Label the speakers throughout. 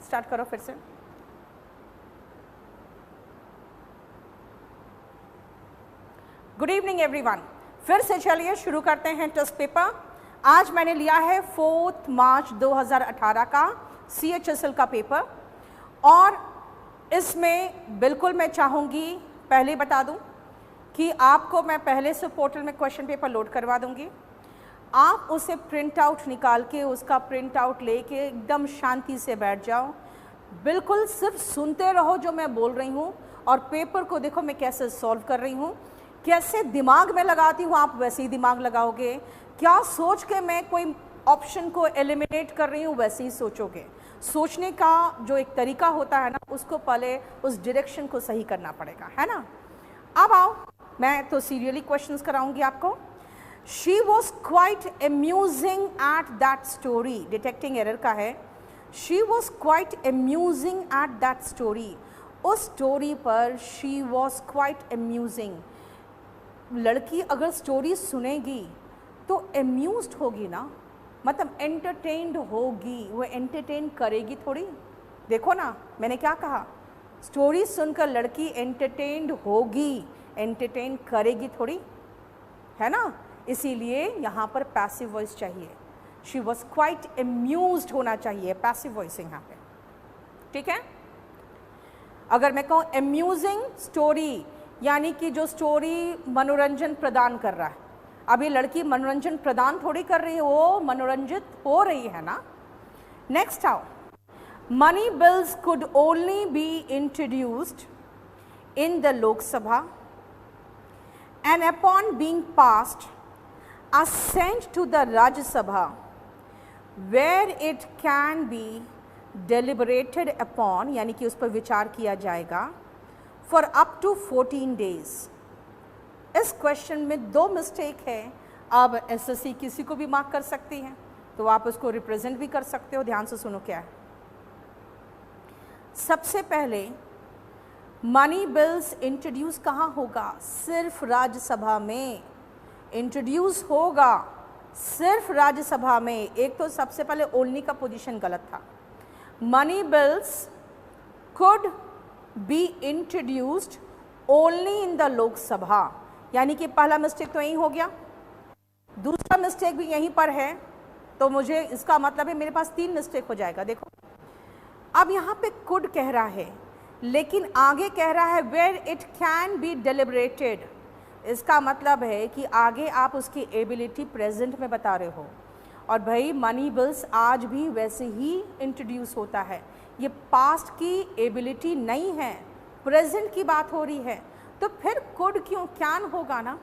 Speaker 1: Start करो फिर से। गुड इवनिंग एवरीवन, फिर से चलिए शुरू करते हैं टेस्ट पेपर। आज मैंने लिया है 4 मार्च 2018 का CHSL का पेपर, और इसमें बिल्कुल मैं चाहूँगी पहले बता दूं कि आपको मैं पहले से पोर्टल में क्वेश्चन पेपर लोड करवा दूंगी। आप उसे प्रिंट आउट निकाल के उसका प्रिंट आउट लेके एकदम शांति से बैठ जाओ, बिल्कुल सिर्फ सुनते रहो जो मैं बोल रही हूँ, और पेपर को देखो मैं कैसे सॉल्व कर रही हूँ, कैसे दिमाग में लगाती हूँ, आप वैसे ही दिमाग लगाओगे। क्या सोच के मैं कोई ऑप्शन को एलिमिनेट कर रही हूँ वैसे ही सोचोगे। सोचने का जो एक तरीका होता है ना, उसको पहले उस डायरेक्शन को सही करना पड़ेगा, है ना। अब आओ, मैं तो सीरियली क्वेश्चंस कराऊंगी आपको। She was quite amusing at that story, detecting error का है। She was quite amusing at that story, उस स्टोरी पर शी वॉज क्वाइट अम्यूजिंग। लड़की अगर स्टोरी सुनेगी तो अम्यूज्ड होगी ना, मतलब एंटरटेन्ड होगी, वो एंटरटेन करेगी थोड़ी। देखो ना मैंने क्या कहा, स्टोरी सुनकर लड़की एंटरटेन्ड होगी, एंटरटेन करेगी थोड़ी, है ना। इसीलिए यहाँ पर पैसिव वॉइस चाहिए। शी वॉज क्वाइट अम्यूज्ड होना चाहिए, पैसिव वॉइस यहाँ पे, ठीक है। अगर मैं कहूँ अम्यूजिंग स्टोरी, यानी कि जो स्टोरी मनोरंजन प्रदान कर रहा है, अब ये लड़की मनोरंजन प्रदान थोड़ी कर रही है, वो मनोरंजित हो रही है ना। नेक्स्ट आओ, money bills could only be introduced in the लोक सभा and upon being passed are sent to the Rajya Sabha where it can be deliberated upon, यानी कि उस पर विचार किया जाएगा for up to 14 days। इस क्वेश्चन में 2 मिस्टेक है। अब SSC किसी को भी मार्क कर सकती है, तो आप उसको रिप्रेजेंट भी कर सकते हो। ध्यान से सुनो क्या है। सबसे पहले मनी बिल्स इंट्रोड्यूस कहाँ होगा? सिर्फ राज्यसभा में इंट्रोड्यूस होगा, सिर्फ राज्यसभा में। एक तो सबसे पहले ओनली का पोजीशन गलत था। Money bills could be introduced only in the Lok Sabha, यानी कि पहला मिस्टेक तो यही हो गया। दूसरा मिस्टेक भी यहीं पर है, तो मुझे इसका मतलब है मेरे पास 3 मिस्टेक हो जाएगा। देखो अब यहाँ पे कुड कह रहा है, लेकिन आगे कह रहा है वेयर इट कैन बी डेलिब्रेटेड। इसका मतलब है कि आगे आप उसकी एबिलिटी प्रेजेंट में बता रहे हो, और भाई मनी बिल्स आज भी वैसे ही इंट्रोड्यूस होता है। ये पास्ट की एबिलिटी नहीं है, प्रेजेंट की बात हो रही है, तो फिर कुड क्यों, कैन होगा ना।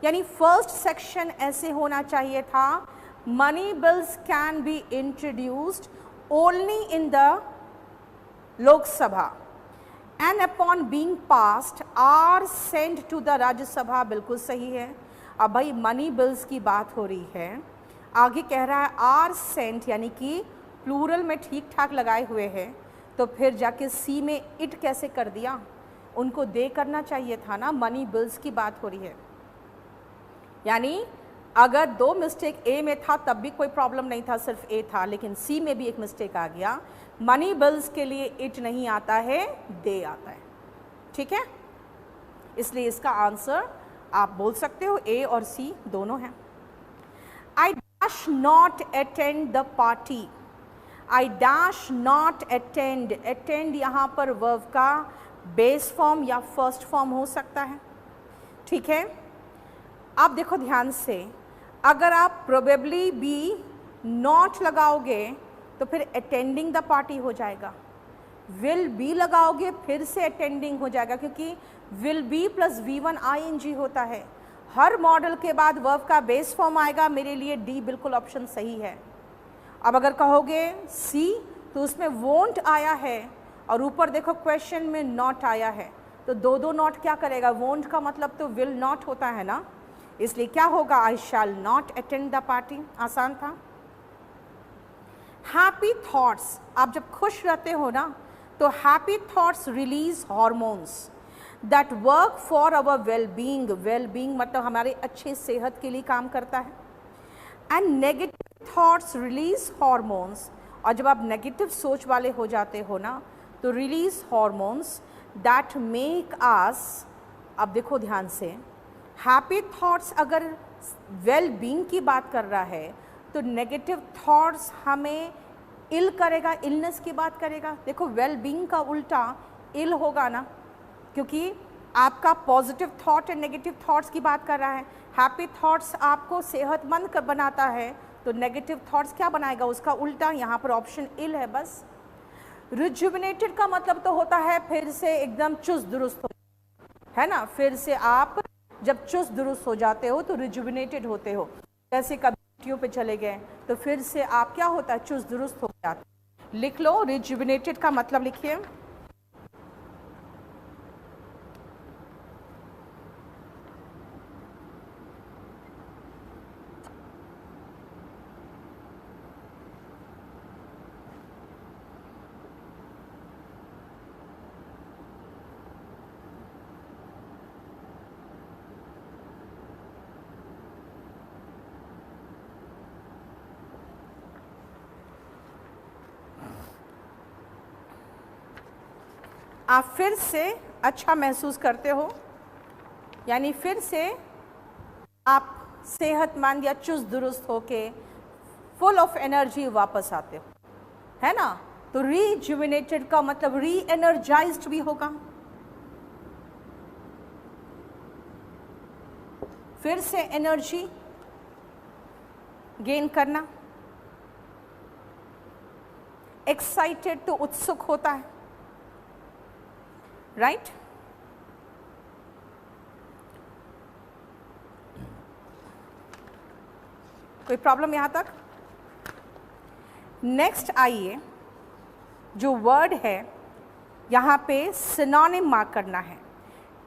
Speaker 1: यानी फर्स्ट सेक्शन ऐसे होना चाहिए था, money bills can be introduced only in the Lok Sabha and upon being passed are send to the Rajya Sabha, बिल्कुल सही है। अब भाई मनी बिल्स की बात हो रही है, आगे कह रहा है आर सेंट, यानी कि प्लूरल में ठीक ठाक लगाए हुए हैं, तो फिर जाके सी में इट कैसे कर दिया? उनको दे करना चाहिए था ना, मनी बिल्स की बात हो रही है। यानी अगर 2 मिस्टेक ए में था तब भी कोई प्रॉब्लम नहीं था, सिर्फ ए था, लेकिन सी में भी एक मिस्टेक आ गया। मनी बिल्स के लिए इट नहीं आता है, दे आता है, ठीक है। इसलिए इसका आंसर आप बोल सकते हो ए और सी दोनों हैं। I dash not attend the party, I dash not attend. Attend यहाँ पर वर्ब का बेस फॉर्म या फर्स्ट फॉर्म हो सकता है, ठीक है। आप देखो ध्यान से, अगर आप प्रोबेबली बी नॉट लगाओगे तो फिर अटेंडिंग द पार्टी हो जाएगा। विल बी लगाओगे फिर से अटेंडिंग हो जाएगा, क्योंकि will be plus V1 ING होता है। हर मॉडल के बाद वर्ब का बेस फॉर्म आएगा। मेरे लिए डी बिल्कुल ऑप्शन सही है। अब अगर कहोगे सी तो उसमें वोंट आया है, और ऊपर देखो क्वेश्चन में नॉट आया है, तो 2 नॉट क्या करेगा? वोंट का मतलब तो विल नॉट होता है ना, इसलिए क्या होगा? I shall not attend the party. आसान था। हैप्पी थॉट्स, आप जब खुश रहते हो ना, तो happy thoughts release hormones that work for our well being. Well being मतलब हमारे अच्छे सेहत के लिए काम करता है। And negative thoughts release hormones, और जब आप नेगेटिव सोच वाले हो जाते हो ना, तो release hormones that make us, अब देखो ध्यान से, हैप्पी थॉट्स अगर वेल बीइंग की बात कर रहा है तो नेगेटिव थॉट्स हमें इल करेगा, इलनेस की बात करेगा। देखो वेल बीइंग का उल्टा इल होगा ना, क्योंकि आपका positive thought and negative thoughts की बात कर रहा है। हैप्पी थॉट्स आपको सेहतमंद बनाता है, तो नेगेटिव थॉट्स क्या बनाएगा, उसका उल्टा। यहाँ पर ऑप्शन इल है बस। रिजुविनेटेड का मतलब तो होता है फिर से एकदम चुस्त दुरुस्त हो, है ना, फिर से आप जब चुस्त दुरुस्त हो जाते हो तो रिजुविनेटेड होते हो। जैसे कभी छुट्टियों पे चले गए तो फिर से आप क्या होता है, चुस्त दुरुस्त हो जाते। लिख लो, रिजुविनेटेड का मतलब लिखिए। आप फिर से अच्छा महसूस करते हो, यानी फिर से आप सेहतमंद या चुस्त दुरुस्त होके फुल ऑफ एनर्जी वापस आते हो, है ना। तो रीजुविनेटेड का मतलब री एनर्जाइज्ड भी होगा, फिर से एनर्जी गेन करना। एक्साइटेड तो उत्सुक होता है, राइट। कोई प्रॉब्लम यहां तक? नेक्स्ट आइए, जो वर्ड है यहां पे सिनोनिम मार्क करना है।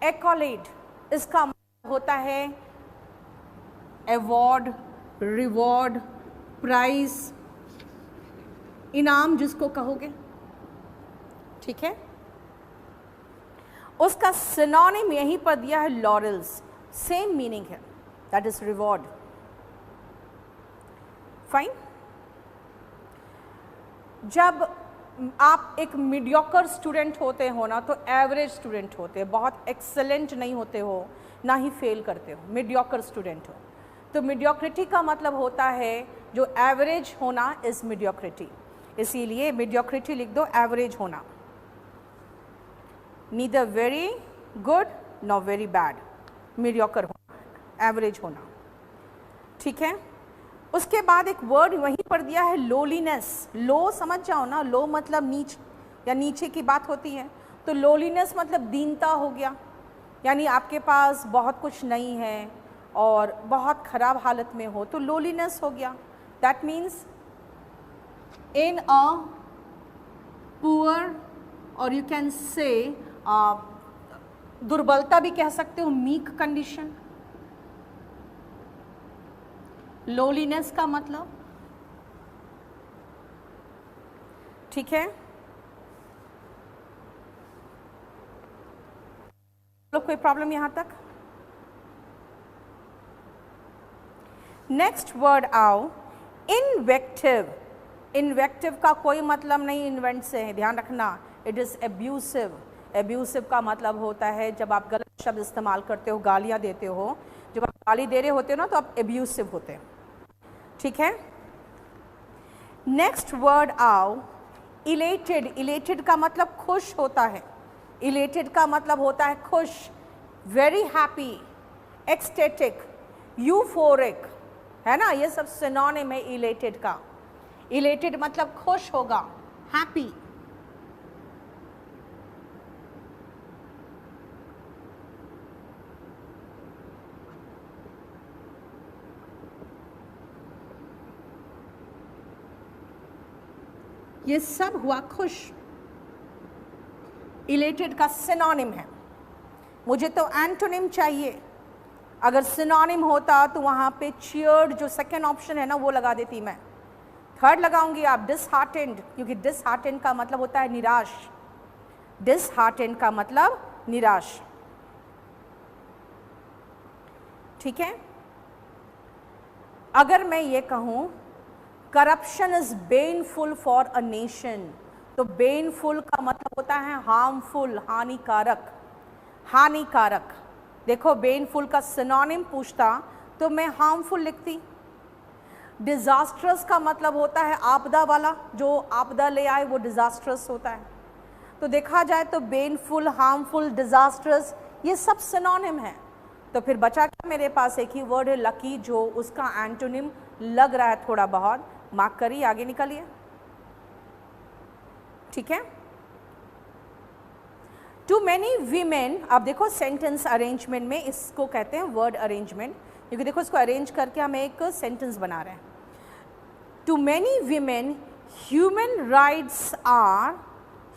Speaker 1: एक्कॉलेड, इसका मतलब होता है अवार्ड, रिवॉर्ड, प्राइज, इनाम जिसको कहोगे, ठीक है। उसका सिनोनिम यहीं पर दिया है लॉरेल्स, सेम मीनिंग है, दैट इज रिवॉर्ड। फाइन। जब आप एक मीडियोकर स्टूडेंट होते हो ना, तो एवरेज स्टूडेंट होते हैं, बहुत एक्सेलेंट नहीं होते हो, ना ही फेल करते हो, मीडियोकर स्टूडेंट हो। तो मीडियोक्रिटी का मतलब होता है जो एवरेज होना इज मीडियोक्रिटी, इसीलिए मीडियोक्रिटी लिख दो, एवरेज होना। Neither very good not very bad, mediocre होना, एवरेज होना, ठीक है। उसके बाद एक वर्ड वहीं पर दिया है लोलीनेस। लो समझ जाओ ना, लो मतलब नीच या नीचे की बात होती है, तो लोलीनेस मतलब दीनता हो गया, यानी आपके पास बहुत कुछ नहीं है और बहुत ख़राब हालत में हो, तो लोलीनेस हो गया। That means in a poor, और यू कैन से दुर्बलता भी कह सकते हो, मीक कंडीशन। लोलीनेस का मतलब, ठीक है। तो कोई प्रॉब्लम यहां तक? नेक्स्ट वर्ड आओ, इनवेक्टिव। इनवेक्टिव का कोई मतलब नहीं इन्वेंट से है, ध्यान रखना। It is abusive. एब्यूसिव का मतलब होता है जब आप गलत शब्द इस्तेमाल करते हो, गालियां देते हो। जब आप गाली दे रहे होते हो ना, तो आप एब्यूसिव होते हैं, ठीक है। नेक्स्ट वर्ड आओ, इलेटेड। इलेटेड का मतलब खुश होता है, इलेटेड का मतलब होता है खुश, वेरी हैप्पी, एक्सटेटिक, यूफोरिक, है ना, ये सब सिनोनिम है इलेटेड का। इलेटेड मतलब खुश होगा, हैप्पी। ये सब हुआ खुश, इलेटेड का सिनोनिम है। मुझे तो एंटोनिम चाहिए, अगर सिनोनिम होता तो वहाँ पे चीयर्ड जो सेकेंड ऑप्शन है ना वो लगा देती मैं। थर्ड लगाऊंगी आप डिसहार्टेंड, क्योंकि डिसहार्टेंड का मतलब होता है निराश। डिसहार्टेंड का मतलब निराश, ठीक है। अगर मैं ये कहूँ corruption is baneful for a nation. तो बेनफुल का मतलब होता है हार्मफुल, हानिकारक, हानिकारक। देखो बेनफुल का सिनोनिम पूछता तो मैं हार्मफुल लिखती। डिजास्ट्रस का मतलब होता है आपदा वाला, जो आपदा ले आए वो डिजास्ट्रस होता है। तो देखा जाए तो बेनफुल, हार्मफुल, डिजास्ट्रस ये सब सिनोनिम है। तो फिर बचा क्या मेरे पास, एक ही वर्ड है लकी, जो उसका एंटोनिम लग रहा है थोड़ा बहुत। मार्क करिए, आगे निकलिए। ठीक है। टू मैनी वीमेन, अब देखो सेंटेंस अरेंजमेंट में इसको कहते हैं वर्ड अरेंजमेंट, क्योंकि देखो इसको अरेंज करके हम एक सेंटेंस बना रहे हैं। To many women human rights are,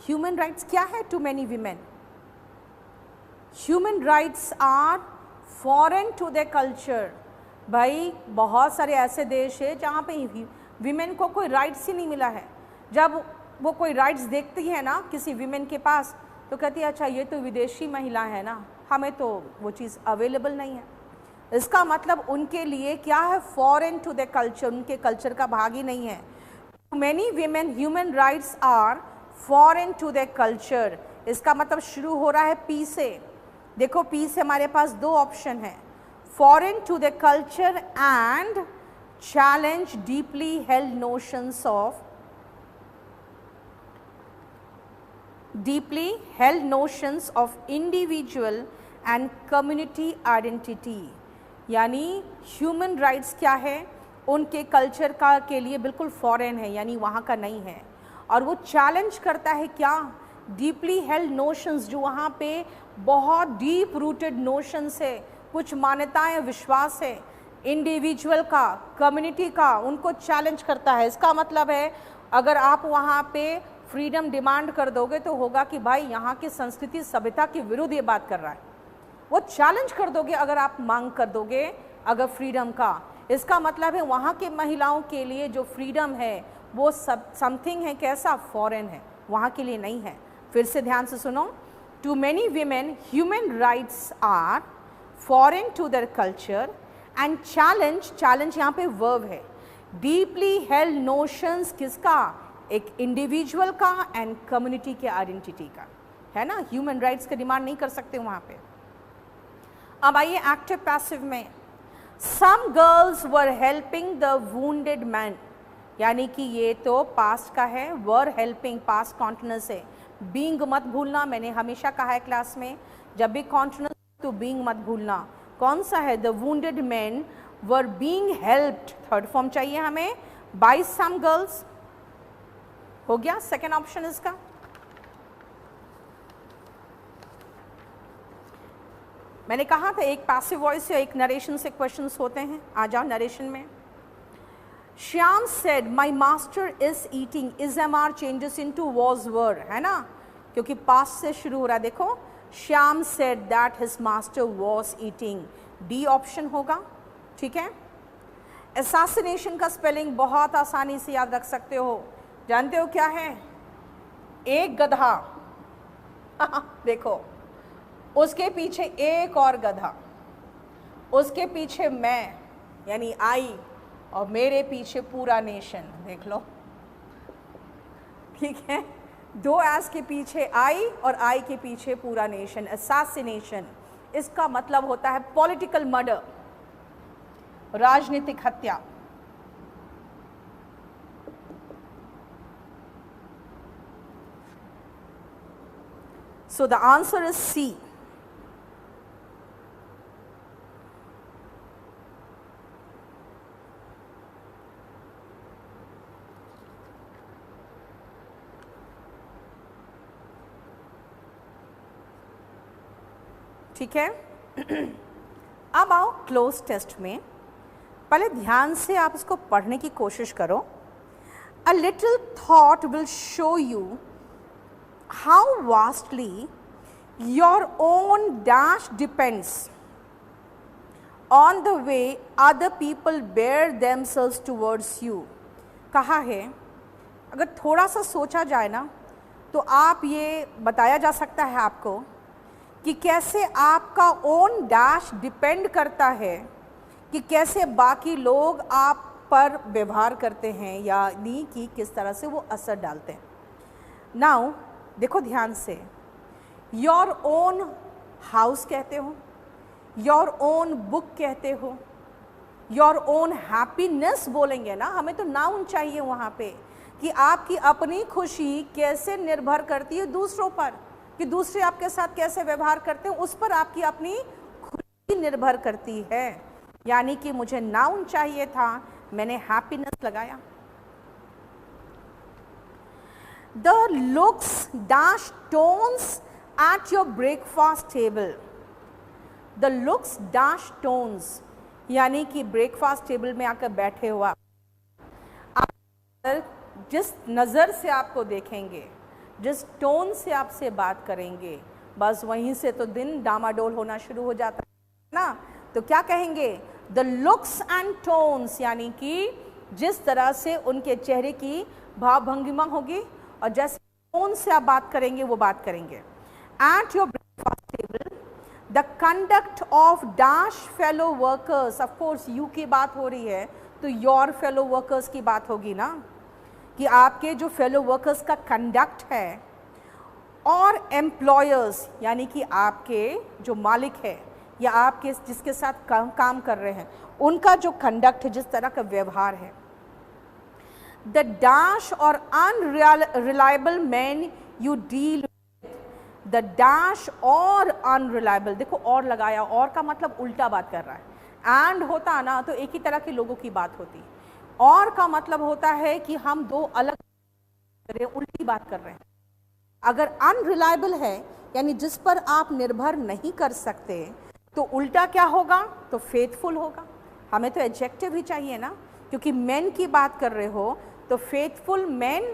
Speaker 1: human rights क्या है to many women? Human rights are foreign to the culture. भाई बहुत सारे ऐसे देश है जहाँ पे वीमेन को कोई राइट्स ही नहीं मिला है। जब वो कोई राइट्स देखती है ना किसी वीमेन के पास, तो कहती है अच्छा ये तो विदेशी महिला है ना, हमें तो वो चीज़ अवेलेबल नहीं है। इसका मतलब उनके लिए क्या है, फॉरेन टू द कल्चर, उनके कल्चर का भाग ही नहीं है। Many women human rights are foreign to the culture, इसका मतलब शुरू हो रहा है पी से। देखो पी से हमारे पास दो ऑप्शन है, foreign to the culture and challenge deeply held notions of, deeply held notions of individual and community identity। यानी ह्यूमन राइट्स क्या है, उनके कल्चर का के लिए बिल्कुल फॉरेन है, यानी वहाँ का नहीं है। और वो चैलेंज करता है क्या, डीपली हेल्ड नोशंस, जो वहाँ पे बहुत डीप रूटेड नोशंस है, कुछ मान्यताएं, विश्वास है, इंडिविजुअल का, कम्युनिटी का, उनको चैलेंज करता है। इसका मतलब है अगर आप वहाँ पे फ्रीडम डिमांड कर दोगे तो होगा कि भाई यहाँ की संस्कृति सभ्यता के विरुद्ध ये बात कर रहा है, वो चैलेंज कर दोगे अगर आप मांग कर दोगे अगर फ्रीडम का। इसका मतलब है वहाँ के महिलाओं के लिए जो फ्रीडम है वो समथिंग है कैसा, फॉरेन है, वहाँ के लिए नहीं है। फिर से ध्यान से सुनो, to many women human rights are foreign to their culture and challenge, challenge यहाँ पे वर्ब है, डीपली हेल्ड नोशंस किसका, एक इंडिविजुअल का एंड कम्युनिटी के आइडेंटिटी का, है ना। ह्यूमन राइट्स का डिमांड नहीं कर सकते वहाँ पे। अब आइए एक्टिव पैसिव में, some girls were helping the wounded man, यानी कि ये तो पास्ट का है, वर हेल्पिंग पास्ट कॉन्टिन्यूअस है। बीइंग मत भूलना, मैंने हमेशा कहा है क्लास में, जब भी कॉन्टिन्यूअस तो बीइंग मत भूलना। कौन सा है, the wounded man were being helped, third form चाहिए हमें, बाय सम गर्ल्स, हो गया सेकेंड ऑप्शन इसका। मैंने कहा था एक पैसिव वॉइस या एक नरेशन से क्वेश्चंस होते हैं। आ जाओ नरेशन में। Shyam said my master is eating, is am are changes into was were, है ना, क्योंकि पास्ट से शुरू हो रहा है। देखो Shyam said that his master was eating, D option होगा। ठीक है। असैसिनेशन का स्पेलिंग बहुत आसानी से याद रख सकते हो, जानते हो क्या है, एक गधा देखो उसके पीछे एक और गधा, उसके पीछे मैं यानी आई, और मेरे पीछे पूरा नेशन, देख लो। ठीक है, दो एस के पीछे आई और आई के पीछे पूरा नेशन। असैसिनेशन इसका मतलब होता है पॉलिटिकल मर्डर, राजनीतिक हत्या। So the answer is C. ठीक है। अब आओ क्लोज टेस्ट में। पहले ध्यान से आप इसको पढ़ने की कोशिश करो। A little thought will show you how vastly your own dash depends on the way other people bear themselves towards you। कहा है अगर थोड़ा सा सोचा जाए ना तो आप ये बताया जा सकता है आपको कि कैसे आपका ओन डैश डिपेंड करता है कि कैसे बाकी लोग आप पर व्यवहार करते हैं, यानी कि किस तरह से वो असर डालते हैं। नाउ देखो ध्यान से, योर ओन हाउस कहते हो, योर ओन बुक कहते हो, योर ओन हैप्पीनेस बोलेंगे ना, हमें तो नाउन चाहिए वहाँ पे कि आपकी अपनी खुशी कैसे निर्भर करती है दूसरों पर, कि दूसरे आपके साथ कैसे व्यवहार करते हैं, उस पर आपकी अपनी खुशी निर्भर करती है। यानी कि मुझे नाउन चाहिए था, मैंने हैप्पीनेस लगाया। The looks dash tones at your breakfast table, the looks dash tones, यानी कि ब्रेकफास्ट टेबल में आकर बैठे हुआ आप जिस नज़र से आपको देखेंगे, जिस टोन से आपसे बात करेंगे, बस वहीं से तो दिन डामाडोल होना शुरू हो जाता है ना। तो क्या कहेंगे, द लुक्स एंड टोन्स, यानी कि जिस तरह से उनके चेहरे की भाव भंगिमा होगी और जैसे टोन से आप बात करेंगे वो बात करेंगे। Eight your breakfast table the conduct of dash fellow workers, of course you की बात हो रही है तो योर फेलो वर्कर्स की बात होगी ना, कि आपके जो फेलो वर्कर्स का कंडक्ट है, और एम्प्लॉयर्स यानी कि आपके जो मालिक है या आपके जिसके साथ काम कर रहे हैं उनका जो कंडक्ट है, जिस तरह का व्यवहार है। द डैश और unreliable man you deal, the dash और अनरिलायबल, देखो और लगाया, और का मतलब उल्टा बात कर रहा है। एंड होता ना तो एक ही तरह के लोगों की बात होती, और का मतलब होता है कि हम दो अलग उल्टी बात कर रहे हैं। अगर अनरिलायबल है यानी जिस पर आप निर्भर नहीं कर सकते, तो उल्टा क्या होगा, तो फेथफुल होगा। हमें तो एडजेक्टिव ही चाहिए ना, क्योंकि मैन की बात कर रहे हो तो फेथफुल मैन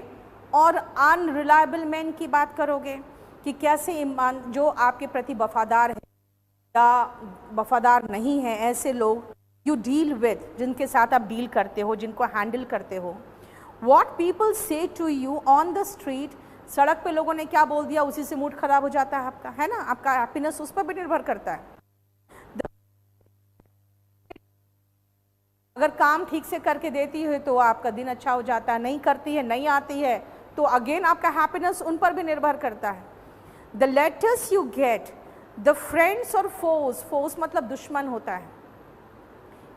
Speaker 1: और अनरिलायबल मैन की बात करोगे कि कैसे ईमान जो आपके प्रति वफादार है या वफादार नहीं है, ऐसे लोग यू डील विद, जिनके साथ आप डील करते हो, जिनको हैंडल करते हो। What people say to you on the street, सड़क पे लोगों ने क्या बोल दिया उसी से मूड खराब हो जाता है आपका, है ना, आपका हैप्पीनेस उस पर भी निर्भर करता है। अगर काम ठीक से करके देती है तो आपका दिन अच्छा हो जाता है, नहीं करती है, नहीं आती है, तो अगेन आपका हैप्पीनेस उन पर भी निर्भर करता है। The letters you get, the friends और फोर्स, फोर्स मतलब दुश्मन होता है,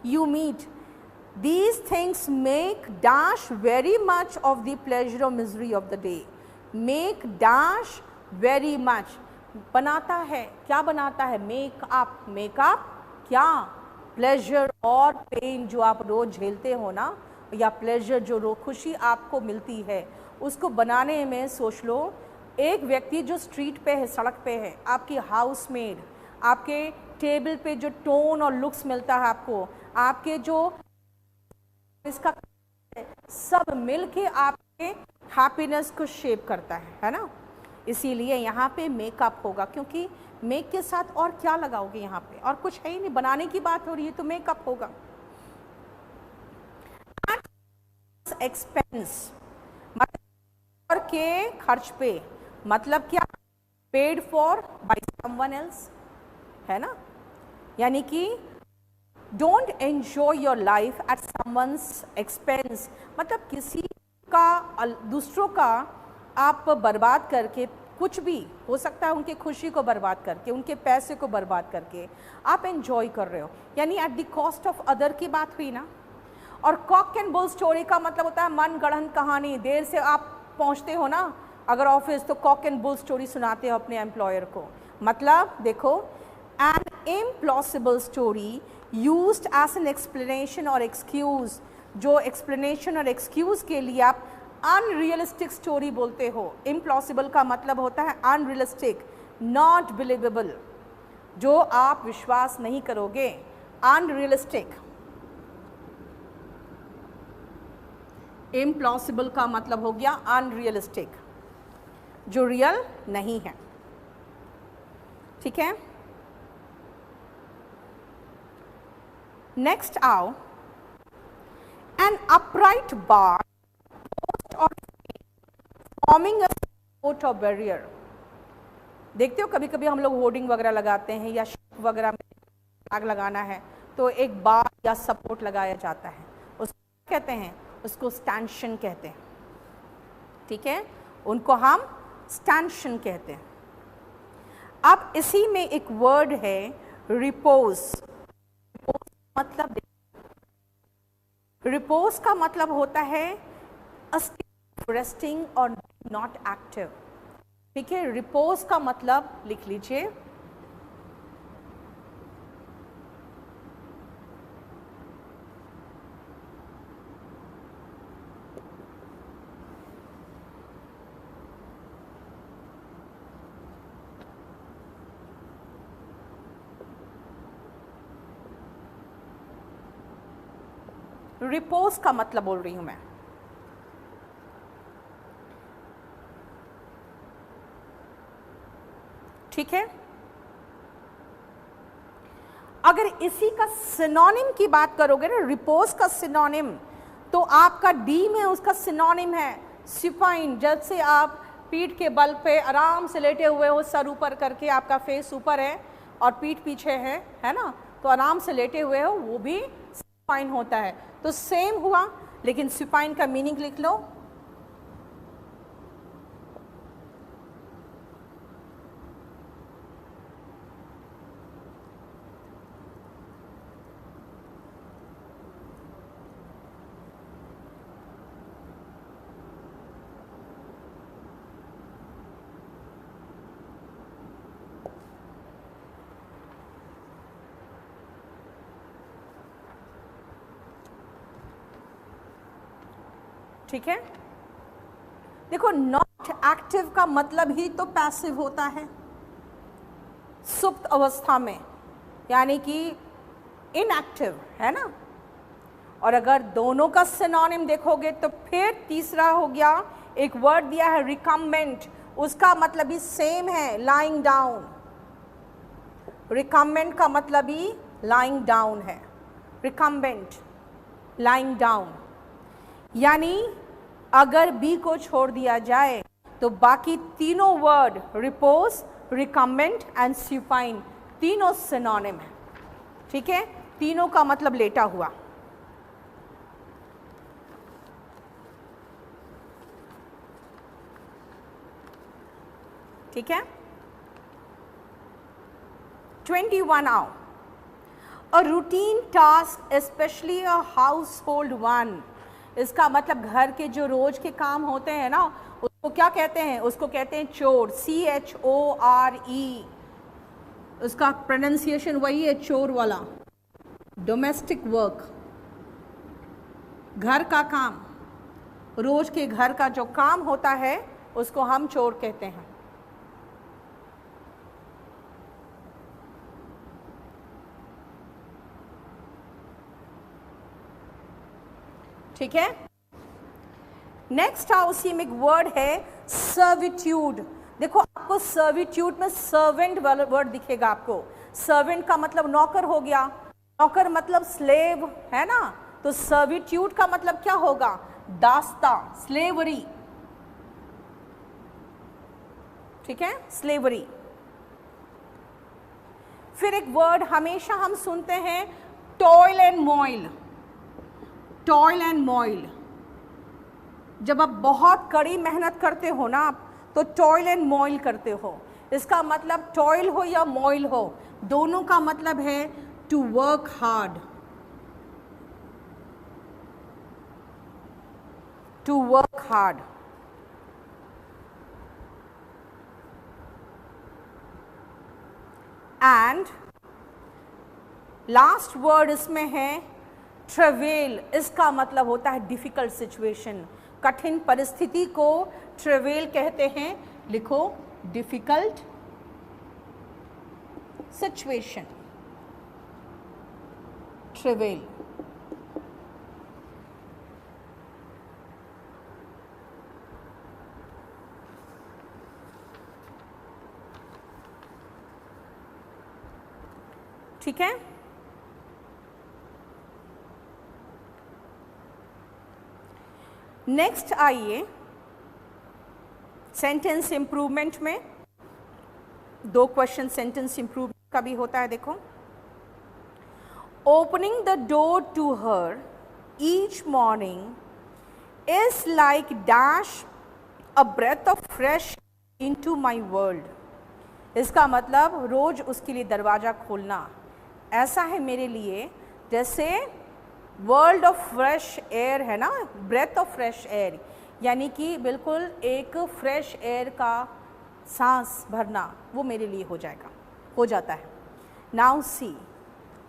Speaker 1: you meet, these things make dash very much of the pleasure or misery of the day, make dash very much, बनाता है, क्या बनाता है, make up क्या, प्लेजर और पेन जो आप रोज झेलते हो ना, या प्लेजर जो खुशी आपको मिलती है उसको बनाने में सोच लो, एक व्यक्ति जो स्ट्रीट पे है, सड़क पे है, आपकी हाउसमेड, आपके टेबल पे जो टोन और लुक्स मिलता है आपको, आपके जो इसका सब मिलके आपके हैप्पीनेस को शेप करता है ना। इसीलिए यहाँ पे मेकअप होगा, क्योंकि मेक के साथ और क्या लगाओगे, यहाँ पे और कुछ है ही नहीं, बनाने की बात हो रही है तो मेकअप होगा। एक्सपेंस मतलब के खर्च पे, मतलब क्या, paid for by someone else, है ना, यानी कि don't enjoy your life at someone's expense, मतलब किसी का, दूसरों का आप बर्बाद करके, कुछ भी हो सकता है उनकी खुशी को बर्बाद करके, उनके पैसे को बर्बाद करके आप एंजॉय कर रहे हो, यानी at the cost of other की बात हुई ना। और कॉक एंड बुल स्टोरी का मतलब होता है मन गढ़ंत कहानी, देर से आप पहुंचते हो ना अगर ऑफिस, तो कॉक एंड बुल स्टोरी सुनाते हो अपने एम्प्लॉयर को, मतलब देखो, an implausible story used as an explanation और एक्सक्यूज, जो एक्सप्लेनेशन और एक्सक्यूज के लिए आप अनरियलिस्टिक स्टोरी बोलते हो। इम्प्लॉसिबल का मतलब होता है अनरियलिस्टिक, नॉट बिलीवेबल, जो आप विश्वास नहीं करोगे, अनरियलिस्टिक। इम्प्लॉसिबल का मतलब हो गया अनरियलिस्टिक, जो रियल नहीं है, ठीक है। नेक्स्ट आओ, एन अपराइट बार और फॉर्मिंग अ सपोर्ट और बैरियर। देखते हो कभी कभी हम लोग होर्डिंग वगैरह लगाते हैं या शिप वगैरह में आग लगाना है तो एक बार या सपोर्ट लगाया जाता है, उसको कहते हैं, उसको स्टैंशन कहते हैं, ठीक है, उनको हम स्टैंशन कहते हैं। अब इसी में एक वर्ड है रिपोज। मतलब रिपोज का मतलब होता है अ स्टेट ऑफ रेस्टिंग और नॉट एक्टिव, ठीक है। रिपोज का मतलब लिख लीजिए, रिपोज का मतलब बोल रही हूं मैं, ठीक है। अगर इसी का सिनोनिम की बात करोगे ना, रिपोज का सिनोनिम, तो आपका डी में उसका सिनोनिम है सुपाइन। जैसे आप पीठ के बल पे आराम से लेटे हुए हो, सर ऊपर करके, आपका फेस ऊपर है और पीठ पीछे है ना, तो आराम से लेटे हुए हो, वो भी सुपाइन होता है। तो सेम हुआ, लेकिन सुपाइन का मीनिंग लिख लो, ठीक है। देखो, नॉट एक्टिव का मतलब ही तो पैसिव होता है, सुप्त अवस्था में, यानी कि इनएक्टिव, है ना। और अगर दोनों का सिनोनिम देखोगे तो फिर तीसरा हो गया, एक वर्ड दिया है रिकम्बेंट, उसका मतलब भी सेम है, लाइंग डाउन। रिकम्बेंट का मतलब भी लाइंग डाउन है, रिकम्बेंट, लाइंग डाउन। यानी अगर बी को छोड़ दिया जाए तो बाकी तीनों word repose, recumbent and supine तीनों सिनोनिम है, ठीक है। तीनों का मतलब लेटा हुआ। ठीक है। 21 आओ। A routine task specially a house hold one. इसका मतलब घर के जो रोज के काम होते हैं ना, उसको क्या कहते हैं? उसको कहते हैं चोर, CHORE। उसका प्रोनाउंसिएशन वही है, चोर वाला। डोमेस्टिक वर्क, घर का काम, रोज के घर का जो काम होता है उसको हम चोर कहते हैं। ठीक है। नेक्स्ट उसी में एक वर्ड है सर्विट्यूड। देखो, आपको सर्विट्यूड में सर्वेंट वाला वर्ड दिखेगा आपको। सर्वेंट का मतलब नौकर हो गया, नौकर मतलब स्लेव, है ना। तो सर्विट्यूड का मतलब क्या होगा? दास्ता, स्लेवरी। ठीक है, स्लेवरी। फिर एक वर्ड हमेशा हम सुनते हैं, toil and MOIL. Toil and MOIL, जब आप बहुत कड़ी मेहनत करते हो ना आप, तो टॉयल एंड मॉइल करते हो। इसका मतलब टॉयल हो या मॉइल हो, दोनों का मतलब है to work hard, to work hard. And last word इसमें है ट्रेवेल। इसका मतलब होता है डिफिकल्ट सिचुएशन, कठिन परिस्थिति को ट्रेवेल कहते हैं। लिखो, डिफिकल्ट सिचुएशन, ट्रेवेल। ठीक है। नेक्स्ट आइए, सेंटेंस इंप्रूवमेंट में 2 क्वेश्चन सेंटेंस इंप्रूवमेंट का भी होता है। देखो, opening the door to her each morning is like dash a breath of fresh into my world. इसका मतलब रोज उसके लिए दरवाज़ा खोलना ऐसा है मेरे लिए जैसे वर्ल्ड ऑफ फ्रेश एयर है ना, ब्रेथ ऑफ फ्रेश एयर, यानी कि बिल्कुल एक फ्रेश एयर का सांस भरना वो मेरे लिए हो जाता है. नाउ सी,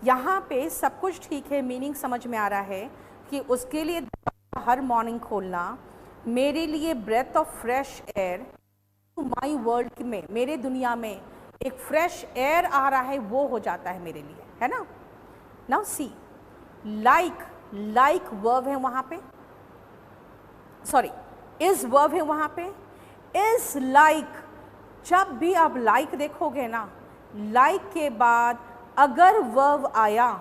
Speaker 1: यहाँ पे सब कुछ ठीक है, मीनिंग समझ में आ रहा है कि उसके लिए हर मॉर्निंग खोलना मेरे लिए breath of fresh air my world में, मेरे दुनिया में एक फ्रेश एयर आ रहा है वो हो जाता है मेरे लिए, है ना. नाउ सी, लाइक वर्ब है वहाँ पे, सॉरी इज वर्ब है वहाँ पे. इज लाइक, जब भी आप लाइक देखोगे ना, लाइक के बाद अगर वर्ब आया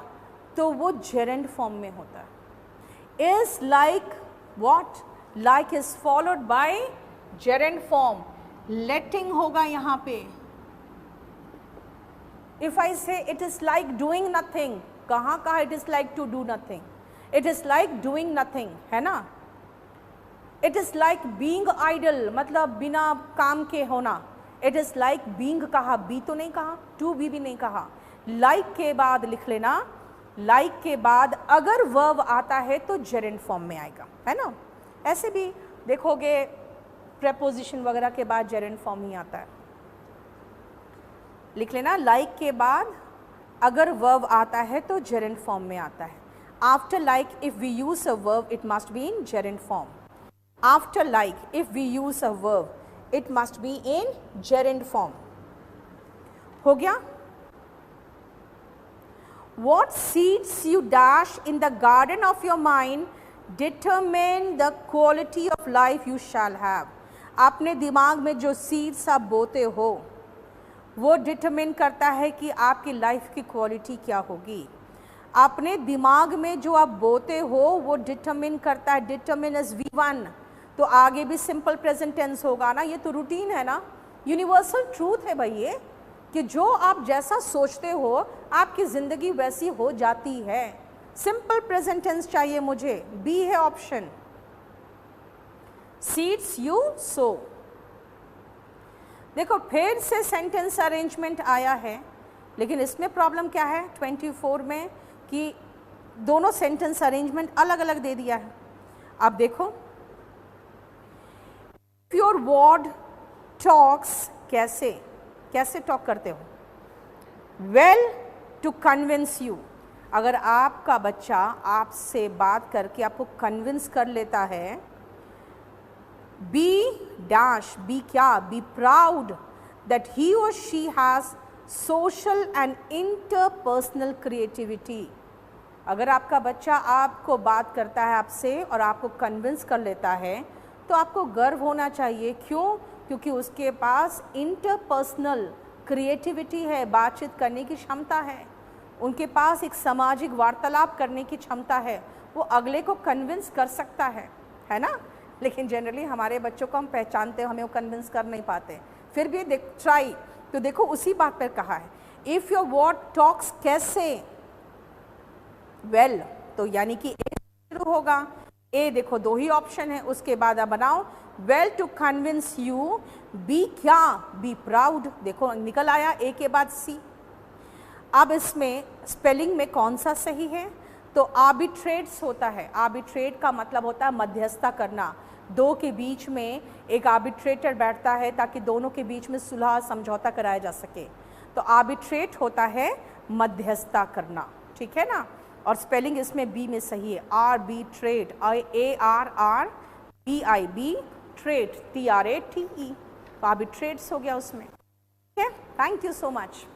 Speaker 1: तो वो जेरेंड फॉर्म में होता है. Is like what, like is followed by gerund form. Letting होगा यहाँ पे. If I say it is like doing nothing, कहाँ कहा it is like to do nothing, it is like doing nothing, है ना. It is like being idle, मतलब बिना काम के होना. इट इज लाइक बीइंग कहा, बी तो नहीं कहा, टू बी भी नहीं कहा. लाइक के बाद लिख लेना, लाइक के बाद अगर वर्ब आता है तो जेरेंड फॉर्म में आएगा, है ना. ऐसे भी देखोगे प्रेपोजिशन वगैरह के बाद जेरेंड फॉर्म ही आता है. लिख लेना, लाइक के बाद अगर वर्ब आता है तो जेरेंड फॉर्म में आता है. After like if we use a verb it must be in gerund form. After like if we use a verb it must be in gerund form. हो गया. What seeds you dash in the garden of your mind determine the quality of life you shall have. आपने दिमाग में जो seeds आप बोते हो वो डिटरमिन करता है कि आपकी लाइफ की क्वालिटी क्या होगी. अपने दिमाग में जो आप बोते हो वो डिटरमिन करता है. डिटरमिन इज V1, तो आगे भी सिंपल प्रेजेंट टेंस होगा ना. ये तो रूटीन है ना, यूनिवर्सल ट्रूथ है भाई ये, कि जो आप जैसा सोचते हो आपकी ज़िंदगी वैसी हो जाती है. सिंपल प्रेजेंट टेंस चाहिए मुझे, बी है ऑप्शन. Seeds you so. देखो फिर से सेंटेंस अरेंजमेंट आया है, लेकिन इसमें प्रॉब्लम क्या है 24 में कि दोनों सेंटेंस अरेंजमेंट अलग अलग दे दिया है. अब देखो, योर वर्ड टॉक्स, कैसे टॉक करते हो. वेल टू कन्विंस यू, अगर आपका बच्चा आपसे बात करके आपको कन्विंस कर लेता है. बी डैश, बी क्या, बी प्राउड दैट ही और she has social and interpersonal creativity. अगर आपका बच्चा आपको बात करता है आपसे और आपको कन्विंस कर लेता है तो आपको गर्व होना चाहिए. क्यों? क्योंकि उसके पास इंटरपर्सनल क्रिएटिविटी है, बातचीत करने की क्षमता है, उनके पास एक सामाजिक वार्तालाप करने की क्षमता है, वो अगले को कन्विंस कर सकता है ना. लेकिन जनरली हमारे बच्चों को हम पहचानते हैं, हमें वो कन्विंस कर नहीं पाते. फिर भी ट्राई, तो देखो उसी बात पर कहा है. इफ़ योर वर्ड टॉक्स कैसे, वेल तो यानी कि ए शुरू होगा. ए देखो दो ही ऑप्शन है, उसके बाद आप बनाओ well to convince you. Be क्या, बी प्राउड, देखो निकल आया ए के बाद सी. अब इसमें स्पेलिंग में कौन सा सही है, तो आर्बिट्रेट्स होता है. आर्बिट्रेट का मतलब होता है मध्यस्थता करना. दो के बीच में एक आर्बिट्रेटर बैठता है ताकि दोनों के बीच में सुलह समझौता कराया जा सके. तो आर्बिट्रेट होता है मध्यस्थता करना, ठीक है ना. और स्पेलिंग इसमें बी में सही है, आर्बिट्रेट, ARRBIB, ट्रेट TRATE. तो आर्बिट्रेट्स हो गया उसमें. ठीक है. Thank you so much.